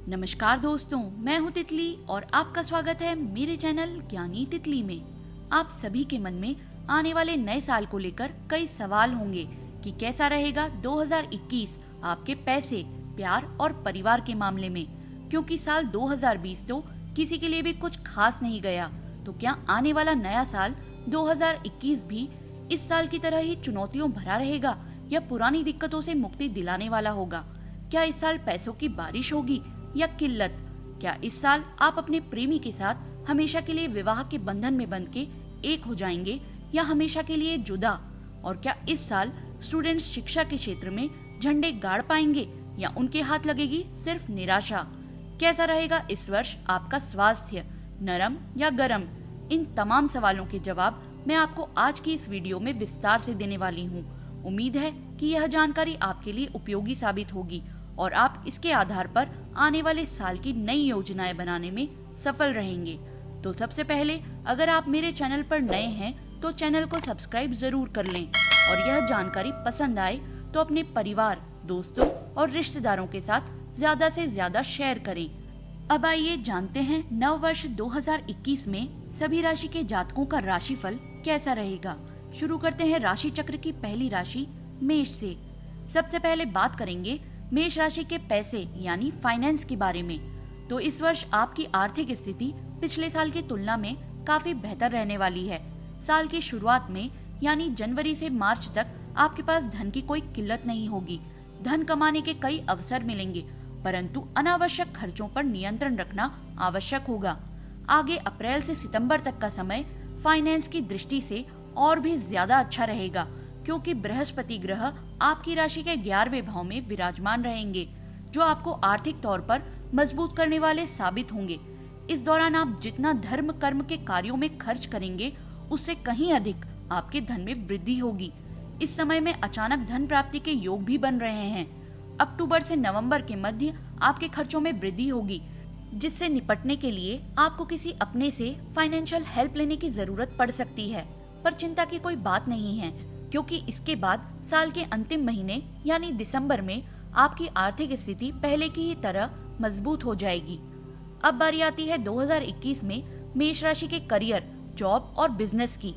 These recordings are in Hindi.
नमस्कार दोस्तों, मैं हूं तितली और आपका स्वागत है मेरे चैनल ज्ञानी तितली में। आप सभी के मन में आने वाले नए साल को लेकर कई सवाल होंगे कि कैसा रहेगा 2021 आपके पैसे, प्यार और परिवार के मामले में। क्योंकि साल 2020 तो किसी के लिए भी कुछ खास नहीं गया, तो क्या आने वाला नया साल 2021 भी इस साल की तरह ही चुनौतियों भरा रहेगा या पुरानी दिक्कतों से मुक्ति दिलाने वाला होगा? क्या इस साल पैसों की बारिश होगी या किल्लत? क्या इस साल आप अपने प्रेमी के साथ हमेशा के लिए विवाह के बंधन में बंध के एक हो जाएंगे या हमेशा के लिए जुदा? और क्या इस साल स्टूडेंट्स शिक्षा के क्षेत्र में झंडे गाड़ पाएंगे या उनके हाथ लगेगी सिर्फ निराशा? कैसा रहेगा इस वर्ष आपका स्वास्थ्य, नरम या गरम? इन तमाम सवालों के जवाब मैं आपको आज की इस वीडियो में विस्तार से देने वाली हूँ। उम्मीद है कि यह जानकारी आपके लिए उपयोगी साबित होगी और आप इसके आधार पर आने वाले साल की नई योजनाएं बनाने में सफल रहेंगे। तो सबसे पहले, अगर आप मेरे चैनल पर नए हैं तो चैनल को सब्सक्राइब जरूर कर लें और यह जानकारी पसंद आए तो अपने परिवार, दोस्तों और रिश्तेदारों के साथ ज्यादा से ज्यादा शेयर करें। अब आइए जानते हैं नव वर्ष 2021 में सभी राशि के जातकों का राशिफल कैसा रहेगा। शुरू करते हैं राशि चक्र की पहली राशि मेष से। सबसे पहले बात करेंगे मेष राशि के पैसे यानी फाइनेंस के बारे में। तो इस वर्ष आपकी आर्थिक स्थिति पिछले साल की तुलना में काफी बेहतर रहने वाली है। साल की शुरुआत में यानी जनवरी से मार्च तक आपके पास धन की कोई किल्लत नहीं होगी। धन कमाने के कई अवसर मिलेंगे, परंतु अनावश्यक खर्चों पर नियंत्रण रखना आवश्यक होगा। आगे अप्रैल से सितंबर तक का समय फाइनेंस की दृष्टि से और भी ज्यादा अच्छा रहेगा, क्योंकि बृहस्पति ग्रह आपकी राशि के 11वें भाव में विराजमान रहेंगे, जो आपको आर्थिक तौर पर मजबूत करने वाले साबित होंगे। इस दौरान आप जितना धर्म कर्म के कार्यों में खर्च करेंगे, उससे कहीं अधिक आपके धन में वृद्धि होगी। इस समय में अचानक धन प्राप्ति के योग भी बन रहे हैं। अक्टूबर से नवंबर के मध्य आपके खर्चों में वृद्धि होगी, जिससे निपटने के लिए आपको किसी अपने से फाइनेंशियल हेल्प लेने की जरूरत पड़ सकती है। पर चिंता की कोई बात नहीं है, क्योंकि इसके बाद साल के अंतिम महीने यानी दिसंबर में आपकी आर्थिक स्थिति पहले की ही तरह मजबूत हो जाएगी। अब बारी आती है 2021 में मेष राशि के करियर, जॉब और बिजनेस की।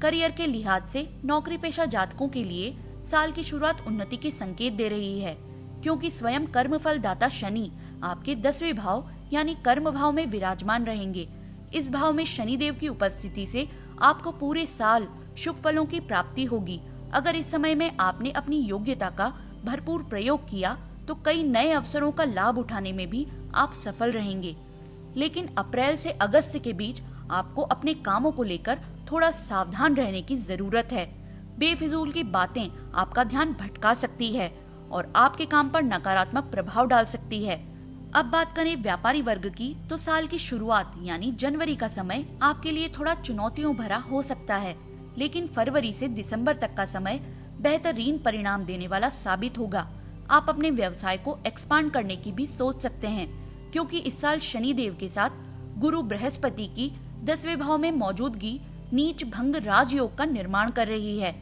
करियर के लिहाज से नौकरी पेशा जातकों के लिए साल की शुरुआत उन्नति के संकेत दे रही है, क्योंकि स्वयं कर्मफल दाता शनि आपके 10वें भाव यानी कर्म भाव में विराजमान रहेंगे। इस भाव में शनि देव की उपस्थिति से आपको पूरे साल शुभ फलों की प्राप्ति होगी। अगर इस समय में आपने अपनी योग्यता का भरपूर प्रयोग किया तो कई नए अवसरों का लाभ उठाने में भी आप सफल रहेंगे। लेकिन अप्रैल से अगस्त के बीच आपको अपने कामों को लेकर थोड़ा सावधान रहने की जरूरत है। बेफिजूल की बातें आपका ध्यान भटका सकती है और आपके काम पर नकारात्मक प्रभाव डाल सकती है। अब बात करें व्यापारी वर्ग की, तो साल की शुरुआत यानी जनवरी का समय आपके लिए थोड़ा चुनौतियों भरा हो सकता है, लेकिन फरवरी से दिसंबर तक का समय बेहतरीन परिणाम देने वाला साबित होगा। आप अपने व्यवसाय को एक्सपांड करने की भी सोच सकते हैं, क्योंकि इस साल शनि देव के साथ गुरु बृहस्पति की 10वें भाव में मौजूदगी नीच भंग राजयोग का निर्माण कर रही है।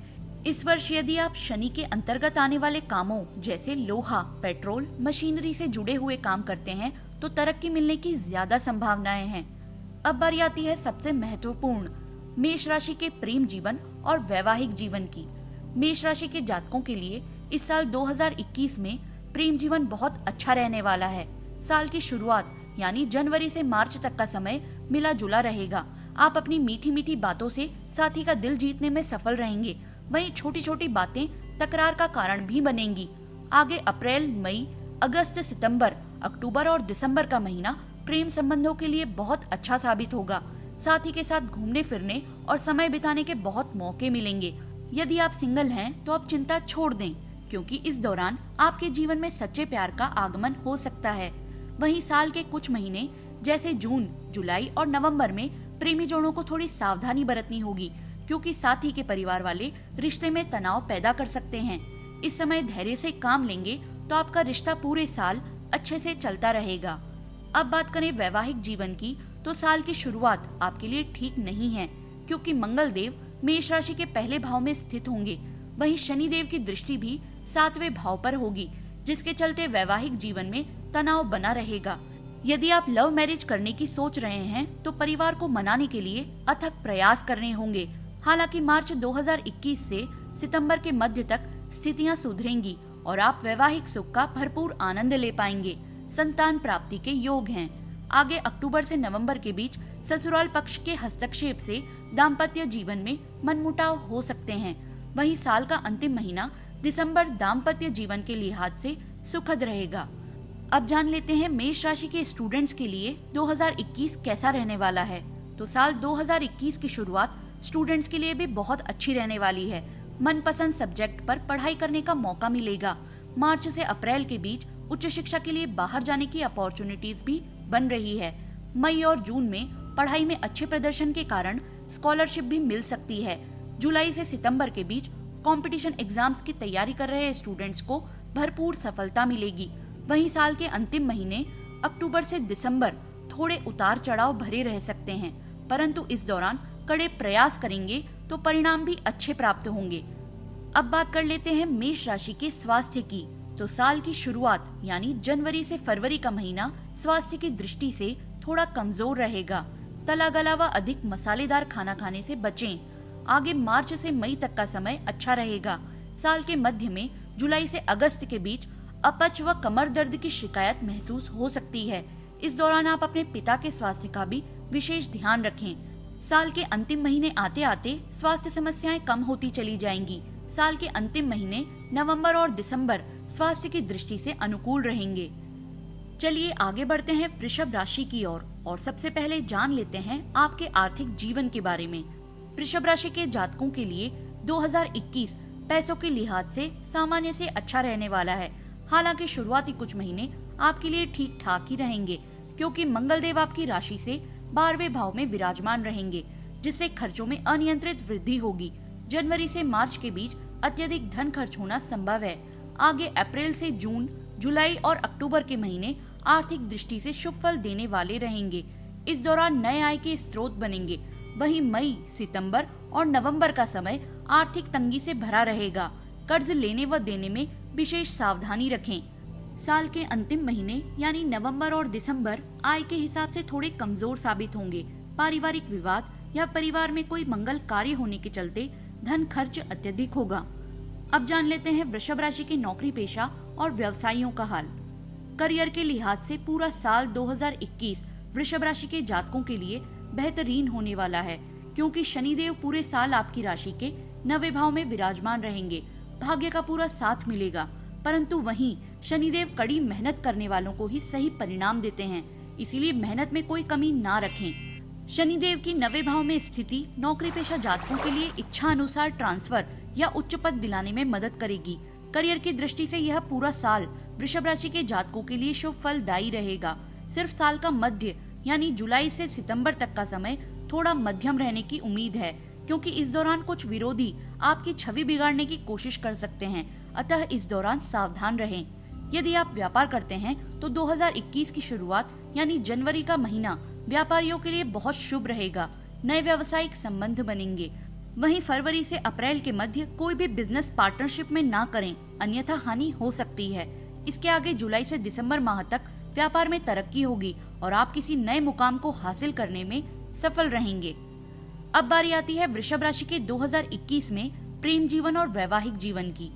इस वर्ष यदि आप शनि के अंतर्गत आने वाले कामों जैसे लोहा, पेट्रोल, मशीनरी से जुड़े हुए काम करते हैं तो तरक्की मिलने की ज्यादा संभावनाएं हैं। अब बारी आती है सबसे महत्वपूर्ण मेष राशि के प्रेम जीवन और वैवाहिक जीवन की। मेष राशि के जातकों के लिए इस साल 2021 में प्रेम जीवन बहुत अच्छा रहने वाला है। साल की शुरुआत यानी जनवरी से मार्च तक का समय मिला जुला रहेगा। आप अपनी मीठी मीठी बातों से साथी का दिल जीतने में सफल रहेंगे। वहीं छोटी छोटी बातें तकरार का कारण भी बनेंगी। आगे अप्रैल, मई, अगस्त, सितंबर, अक्टूबर और दिसंबर का महीना प्रेम संबंधों के लिए बहुत अच्छा साबित होगा। साथी के साथ घूमने फिरने और समय बिताने के बहुत मौके मिलेंगे। यदि आप सिंगल हैं तो आप चिंता छोड़ दें, क्योंकि इस दौरान आपके जीवन में सच्चे प्यार का आगमन हो सकता है। वहीं साल के कुछ महीने जैसे जून, जुलाई और नवंबर में प्रेमी जोड़ों को थोड़ी सावधानी बरतनी होगी, क्योंकि साथी के परिवार वाले रिश्ते में तनाव पैदा कर सकते हैं। इस समय धैर्य से काम लेंगे तो आपका रिश्ता पूरे साल अच्छे से चलता रहेगा। अब बात करें वैवाहिक जीवन की, तो साल की शुरुआत आपके लिए ठीक नहीं है, क्योंकि मंगल देव मेष राशि के पहले भाव में स्थित होंगे। वहीं शनि देव की दृष्टि भी 7वें भाव पर होगी, जिसके चलते वैवाहिक जीवन में तनाव बना रहेगा। यदि आप लव मैरिज करने की सोच रहे हैं तो परिवार को मनाने के लिए अथक प्रयास करने होंगे। हालांकि मार्च 2021 से सितंबर के मध्य तक स्थितियां सुधरेंगी और आप वैवाहिक सुख का भरपूर आनंद ले पाएंगे। संतान प्राप्ति के योग हैं। आगे अक्टूबर से नवंबर के बीच ससुराल पक्ष के हस्तक्षेप से दाम्पत्य जीवन में मनमुटाव हो सकते हैं। वहीं साल का अंतिम महीना दिसंबर दाम्पत्य जीवन के लिहाज से सुखद रहेगा। अब जान लेते हैं मेष राशि के स्टूडेंट्स के लिए 2021 कैसा रहने वाला है। तो साल 2021 की शुरुआत स्टूडेंट्स के लिए भी बहुत अच्छी रहने वाली है। मनपसंद सब्जेक्ट पर पढ़ाई करने का मौका मिलेगा। मार्च से अप्रैल के बीच उच्च शिक्षा के लिए बाहर जाने की अपॉर्चुनिटीज भी बन रही है। मई और जून में पढ़ाई में अच्छे प्रदर्शन के कारण स्कॉलरशिप भी मिल सकती है। जुलाई से सितंबर के बीच कंपटीशन एग्जाम्स की तैयारी कर रहे स्टूडेंट्स को भरपूर सफलता मिलेगी। वहीं साल के अंतिम महीने अक्टूबर से दिसंबर थोड़े उतार चढ़ाव भरे रह सकते हैं, परंतु इस दौरान कड़े प्रयास करेंगे तो परिणाम भी अच्छे प्राप्त होंगे। अब बात कर लेते हैं मेष राशि के स्वास्थ्य की। तो साल की शुरुआत यानी जनवरी से फरवरी का महीना स्वास्थ्य की दृष्टि से थोड़ा कमजोर रहेगा। तला गला व अधिक मसालेदार खाना खाने से बचें। आगे मार्च से मई तक का समय अच्छा रहेगा। साल के मध्य में जुलाई से अगस्त के बीच अपच व कमर दर्द की शिकायत महसूस हो सकती है। इस दौरान आप अपने पिता के स्वास्थ्य का भी विशेष ध्यान रखें। साल के अंतिम महीने आते आते स्वास्थ्य समस्याएं कम होती चली जाएंगी। साल के अंतिम महीने नवंबर और दिसंबर स्वास्थ्य की दृष्टि से अनुकूल रहेंगे। चलिए आगे बढ़ते हैं वृषभ राशि की ओर और सबसे पहले जान लेते हैं आपके आर्थिक जीवन के बारे में। वृषभ राशि के जातकों के लिए 2021 पैसों के लिहाज से सामान्य से अच्छा रहने वाला है। हालांकि शुरुआती कुछ महीने आपके लिए ठीक ठाक ही रहेंगे, क्योंकि मंगल देव आपकी राशि से 12वें भाव में विराजमान रहेंगे, जिससे खर्चों में अनियंत्रित वृद्धि होगी। जनवरी से मार्च के बीच अत्यधिक धन खर्च होना संभव है। आगे अप्रैल से जून, जुलाई और अक्टूबर के महीने आर्थिक दृष्टि से शुभ फल देने वाले रहेंगे। इस दौरान नए आय के स्रोत बनेंगे। वहीं मई, सितंबर और नवंबर का समय आर्थिक तंगी से भरा रहेगा। कर्ज लेने व देने में विशेष सावधानी रखें। साल के अंतिम महीने यानी नवंबर और दिसंबर आय के हिसाब से थोड़े कमजोर साबित होंगे। पारिवारिक विवाद या परिवार में कोई मंगल कार्य होने के चलते धन खर्च अत्यधिक होगा। अब जान लेते हैं वृषभ राशि के नौकरी पेशा और व्यवसायियों का हाल। करियर के लिहाज से पूरा साल 2021 वृषभ राशि के जातकों के लिए बेहतरीन होने वाला है, क्योंकि शनिदेव पूरे साल आपकी राशि के 9वें भाव में विराजमान रहेंगे। भाग्य का पूरा साथ मिलेगा, परंतु वहीं शनिदेव कड़ी मेहनत करने वालों को ही सही परिणाम देते हैं, इसीलिए मेहनत में कोई कमी ना रखें। शनिदेव की 9वें भाव में स्थिति नौकरी पेशा जातकों के लिए इच्छा अनुसार ट्रांसफर या उच्च पद दिलाने में मदद करेगी। करियर की दृष्टि से यह पूरा साल वृषभ राशि के जातकों के लिए शुभ फलदायी रहेगा। सिर्फ साल का मध्य यानी जुलाई से सितंबर तक का समय थोड़ा मध्यम रहने की उम्मीद है, क्योंकि इस दौरान कुछ विरोधी आपकी छवि बिगाड़ने की कोशिश कर सकते हैं। अतः इस दौरान सावधान रहें। यदि आप व्यापार करते हैं तो 2021 की शुरुआत यानी जनवरी का महीना व्यापारियों के लिए बहुत शुभ रहेगा। नए व्यावसायिक संबंध बनेंगे। वहीं फरवरी से अप्रैल के मध्य कोई भी बिजनेस पार्टनरशिप में ना करें, अन्यथा हानि हो सकती है। इसके आगे जुलाई से दिसंबर माह तक व्यापार में तरक्की होगी और आप किसी नए मुकाम को हासिल करने में सफल रहेंगे। अब बारी आती है वृषभ राशि के 2021 में प्रेम जीवन और वैवाहिक जीवन की।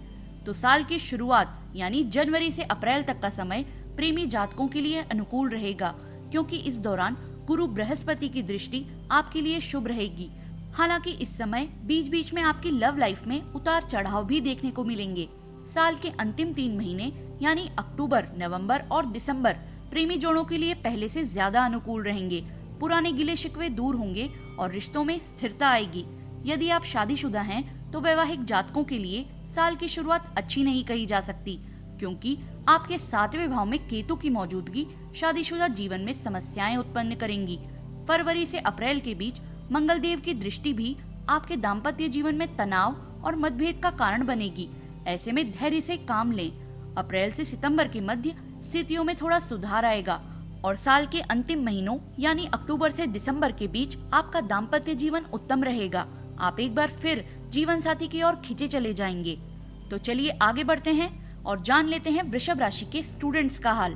तो साल की शुरुआत यानी जनवरी से अप्रैल तक का समय प्रेमी जातकों के लिए अनुकूल रहेगा, क्योंकि इस दौरान गुरु बृहस्पति की दृष्टि आपके लिए शुभ रहेगी। हालांकि इस समय बीच बीच में आपकी लव लाइफ में उतार चढ़ाव भी देखने को मिलेंगे। साल के अंतिम 3 महीने यानी अक्टूबर, नवंबर और दिसंबर प्रेमी जोड़ों के लिए पहले से ज्यादा अनुकूल रहेंगे। पुराने गिले शिकवे दूर होंगे और रिश्तों में स्थिरता आएगी। यदि आप शादीशुदा हैं तो वैवाहिक जातकों के लिए साल की शुरुआत अच्छी नहीं कही जा सकती, क्योंकि आपके 7वें भाव में केतु की मौजूदगी शादीशुदा जीवन में समस्याएं उत्पन्न करेंगी। फरवरी से अप्रैल के बीच मंगल देव की दृष्टि भी आपके दाम्पत्य जीवन में तनाव और मतभेद का कारण बनेगी। ऐसे में धैर्य से काम लें। अप्रैल से सितंबर के मध्य स्थितियों में थोड़ा सुधार आएगा और साल के अंतिम महीनों यानी अक्टूबर से दिसंबर के बीच आपका दाम्पत्य जीवन उत्तम रहेगा। आप एक बार फिर जीवन साथी की ओर खींचे चले जाएंगे। तो चलिए आगे बढ़ते हैं और जान लेते हैं वृषभ राशि के स्टूडेंट्स का हाल।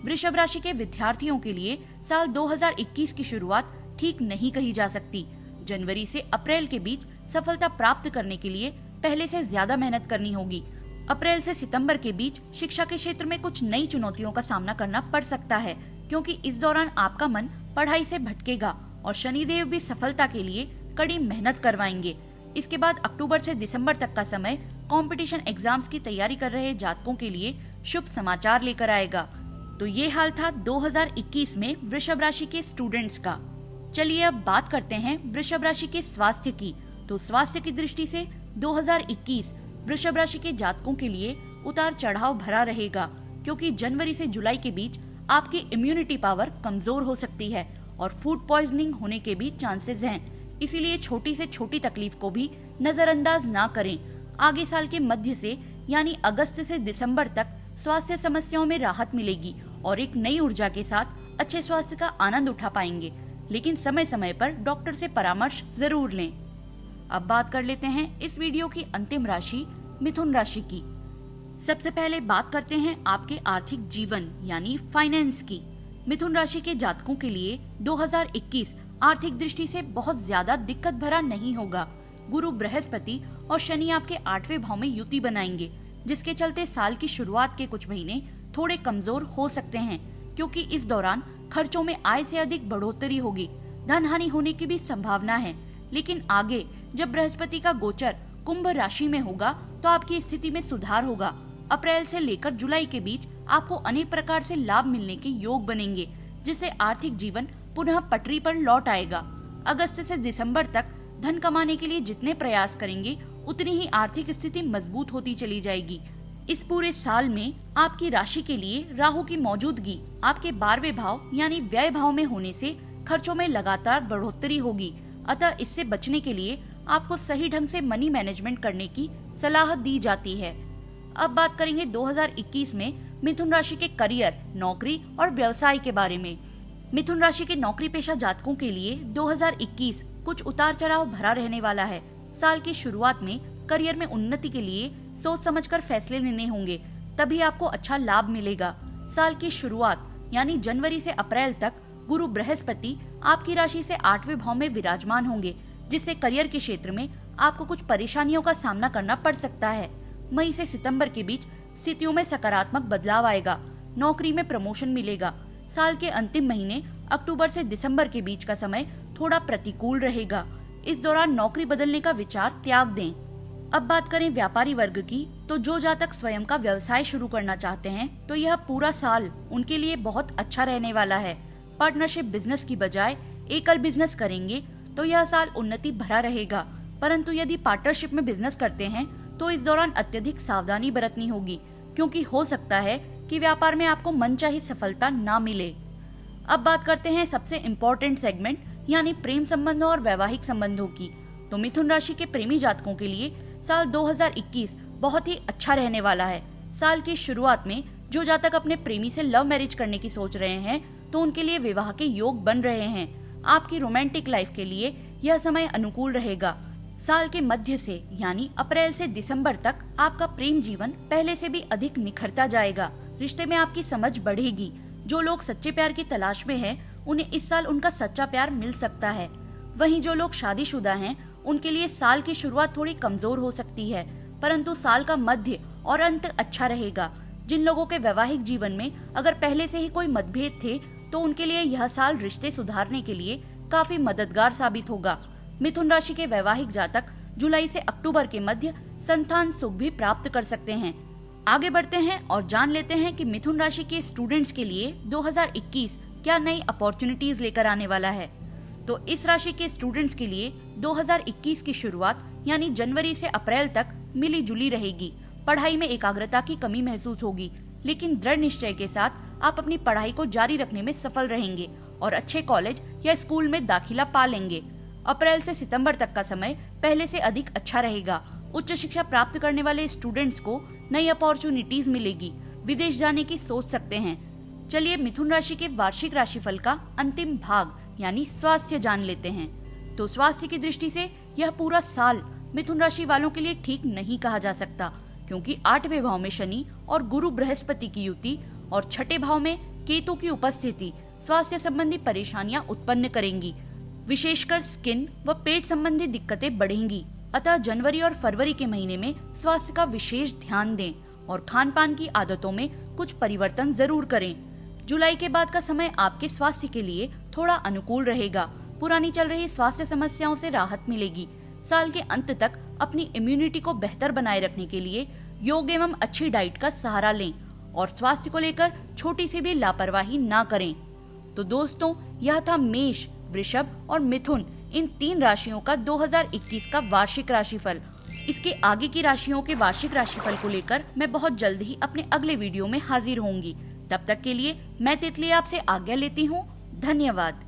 वृषभ राशि के विद्यार्थियों के लिए साल 2021 की शुरुआत ठीक नहीं कही जा सकती। जनवरी से अप्रैल के बीच सफलता प्राप्त करने के लिए पहले से ज्यादा मेहनत करनी होगी। अप्रैल से सितंबर के बीच शिक्षा के क्षेत्र में कुछ नई चुनौतियों का सामना करना पड़ सकता है, क्योंकि इस दौरान आपका मन पढ़ाई से भटकेगा और शनिदेव भी सफलता के लिए कड़ी मेहनत करवाएंगे। इसके बाद अक्टूबर से दिसंबर तक का समय कंपटीशन एग्जाम्स की तैयारी कर रहे जातकों के लिए शुभ समाचार लेकर आएगा। तो ये हाल था 2021 में वृषभ राशि के स्टूडेंट्स का। चलिए अब बात करते हैं वृषभ राशि के स्वास्थ्य की। तो स्वास्थ्य की दृष्टि से 2021 वृषभ राशि के जातकों के लिए उतार चढ़ाव भरा रहेगा, क्योंकि जनवरी से जुलाई के बीच आपकी इम्यूनिटी पावर कमजोर हो सकती है और फूड पॉइजनिंग होने के भी चांसेस हैं। इसीलिए छोटी से छोटी तकलीफ को भी नजरअंदाज ना करें। आगे साल के मध्य से यानी अगस्त से दिसंबर तक स्वास्थ्य समस्याओं में राहत मिलेगी और एक नई ऊर्जा के साथ अच्छे स्वास्थ्य का आनंद उठा पाएंगे, लेकिन समय समय पर डॉक्टर से परामर्श जरूर लें। अब बात कर लेते हैं इस वीडियो की अंतिम राशि मिथुन राशि की। सबसे पहले बात करते हैं आपके आर्थिक जीवन यानी फाइनेंस की। मिथुन राशि के जातकों के लिए 2021 आर्थिक दृष्टि से बहुत ज्यादा दिक्कत भरा नहीं होगा। गुरु बृहस्पति और शनि आपके 8वें भाव में युति बनाएंगे, जिसके चलते साल की शुरुआत के कुछ महीने थोड़े कमजोर हो सकते हैं, क्योंकि इस दौरान खर्चों में आय से अधिक बढ़ोतरी होगी। धन हानि होने की भी संभावना है, लेकिन आगे जब बृहस्पति का गोचर कुंभ राशि में होगा तो आपकी स्थिति में सुधार होगा। अप्रैल से लेकर जुलाई के बीच आपको अनेक प्रकार से लाभ मिलने के योग बनेंगे, जिससे आर्थिक जीवन पुनः पटरी पर लौट आएगा। अगस्त से दिसंबर तक धन कमाने के लिए जितने प्रयास करेंगे उतनी ही आर्थिक स्थिति मजबूत होती चली जाएगी। इस पूरे साल में आपकी राशि के लिए राहु की मौजूदगी आपके 12वें भाव यानी व्यय भाव में होने से खर्चों में लगातार बढ़ोतरी होगी। अतः इससे बचने के लिए आपको सही ढंग से मनी मैनेजमेंट करने की सलाह दी जाती है। अब बात करेंगे 2021 में मिथुन राशि के करियर, नौकरी और व्यवसाय के बारे में। मिथुन राशि के नौकरी पेशा जातकों के लिए 2021 कुछ उतार चढ़ाव भरा रहने वाला है। साल की शुरुआत में करियर में उन्नति के लिए सोच समझकर फैसले लेने होंगे, तभी आपको अच्छा लाभ मिलेगा। साल की शुरुआत यानी जनवरी से अप्रैल तक गुरु बृहस्पति आपकी राशि से 8वें भाव में विराजमान होंगे, जिससे करियर के क्षेत्र में आपको कुछ परेशानियों का सामना करना पड़ सकता है। मई से सितंबर के बीच स्थितियों में सकारात्मक बदलाव आएगा। नौकरी में प्रमोशन मिलेगा। साल के अंतिम महीने अक्टूबर से दिसंबर के बीच का समय थोड़ा प्रतिकूल रहेगा। इस दौरान नौकरी बदलने का विचार त्याग दें। अब बात करें व्यापारी वर्ग की, तो जो जातक स्वयं का व्यवसाय शुरू करना चाहते हैं तो यह पूरा साल उनके लिए बहुत अच्छा रहने वाला है। पार्टनरशिप बिजनेस की बजाय एकल बिजनेस करेंगे तो यह साल उन्नति भरा रहेगा, परंतु यदि पार्टनरशिप में बिजनेस करते हैं तो इस दौरान अत्यधिक सावधानी बरतनी होगी, क्योंकि हो सकता है कि व्यापार में आपको मनचाही सफलता ना मिले। अब बात करते हैं सबसे इम्पोर्टेंट सेगमेंट यानी प्रेम संबंधों और वैवाहिक संबंधों की। तो मिथुन राशि के प्रेमी जातकों के लिए साल 2021 बहुत ही अच्छा रहने वाला है। साल की शुरुआत में जो जातक अपने प्रेमी से लव मैरिज करने की सोच रहे हैं तो उनके लिए विवाह के योग बन रहे हैं। आपकी रोमांटिक लाइफ के लिए यह समय अनुकूल रहेगा। साल के मध्य से यानी अप्रैल से दिसंबर तक आपका प्रेम जीवन पहले से भी अधिक निखरता जाएगा। रिश्ते में आपकी समझ बढ़ेगी। जो लोग सच्चे प्यार की तलाश में हैं, उन्हें इस साल उनका सच्चा प्यार मिल सकता है। वहीं जो लोग शादीशुदा हैं, उनके लिए साल की शुरुआत थोड़ी कमजोर हो सकती है, परंतु साल का मध्य और अंत अच्छा रहेगा। जिन लोगों के वैवाहिक जीवन में अगर पहले से ही कोई मतभेद थे तो उनके लिए यह साल रिश्ते सुधारने के लिए काफी मददगार साबित होगा। मिथुन राशि के वैवाहिक जातक जुलाई से अक्टूबर के मध्य संतान सुख भी प्राप्त कर सकते हैं। आगे बढ़ते हैं और जान लेते हैं कि मिथुन राशि के स्टूडेंट्स के लिए 2021 क्या नई अपॉर्चुनिटीज लेकर आने वाला है। तो इस राशि के स्टूडेंट्स के लिए 2021 की शुरुआत यानी जनवरी से अप्रैल तक मिली जुली रहेगी। पढ़ाई में एकाग्रता की कमी महसूस होगी, लेकिन दृढ़ निश्चय के साथ आप अपनी पढ़ाई को जारी रखने में सफल रहेंगे और अच्छे कॉलेज या स्कूल में दाखिला पा लेंगे। अप्रैल से सितंबर तक का समय पहले से अधिक अच्छा रहेगा। उच्च शिक्षा प्राप्त करने वाले स्टूडेंट्स को नई अपॉर्चुनिटीज मिलेगी। विदेश जाने की सोच सकते हैं। चलिए मिथुन राशि के वार्षिक राशिफल का अंतिम भाग यानी स्वास्थ्य जान लेते हैं। तो स्वास्थ्य की दृष्टि से यह पूरा साल मिथुन राशि वालों के लिए ठीक नहीं कहा जा सकता, क्योंकि 8वें भाव में शनि और गुरु बृहस्पति की युति और 6ठे भाव में केतु की उपस्थिति स्वास्थ्य संबंधी परेशानियां उत्पन्न करेंगी। विशेषकर स्किन व पेट संबंधी दिक्कतें बढ़ेंगी। अतः जनवरी और फरवरी के महीने में स्वास्थ्य का विशेष ध्यान दें और खान पान की आदतों में कुछ परिवर्तन जरूर करें। जुलाई के बाद का समय आपके स्वास्थ्य के लिए थोड़ा अनुकूल रहेगा। पुरानी चल रही स्वास्थ्य समस्याओं से राहत मिलेगी। साल के अंत तक अपनी इम्यूनिटी को बेहतर बनाए रखने के लिए योग एवं अच्छी डाइट का सहारा लें और स्वास्थ्य को लेकर छोटी सी भी लापरवाही ना करें। तो दोस्तों, यह था मेष, वृषभ और मिथुन इन 3 राशियों का 2021 का वार्षिक राशिफल। इसके आगे की राशियों के वार्षिक राशिफल को लेकर मैं बहुत जल्द ही अपने अगले वीडियो में हाजिर होंगी। तब तक के लिए मैं तितली आपसे आज्ञा लेती हूँ। धन्यवाद।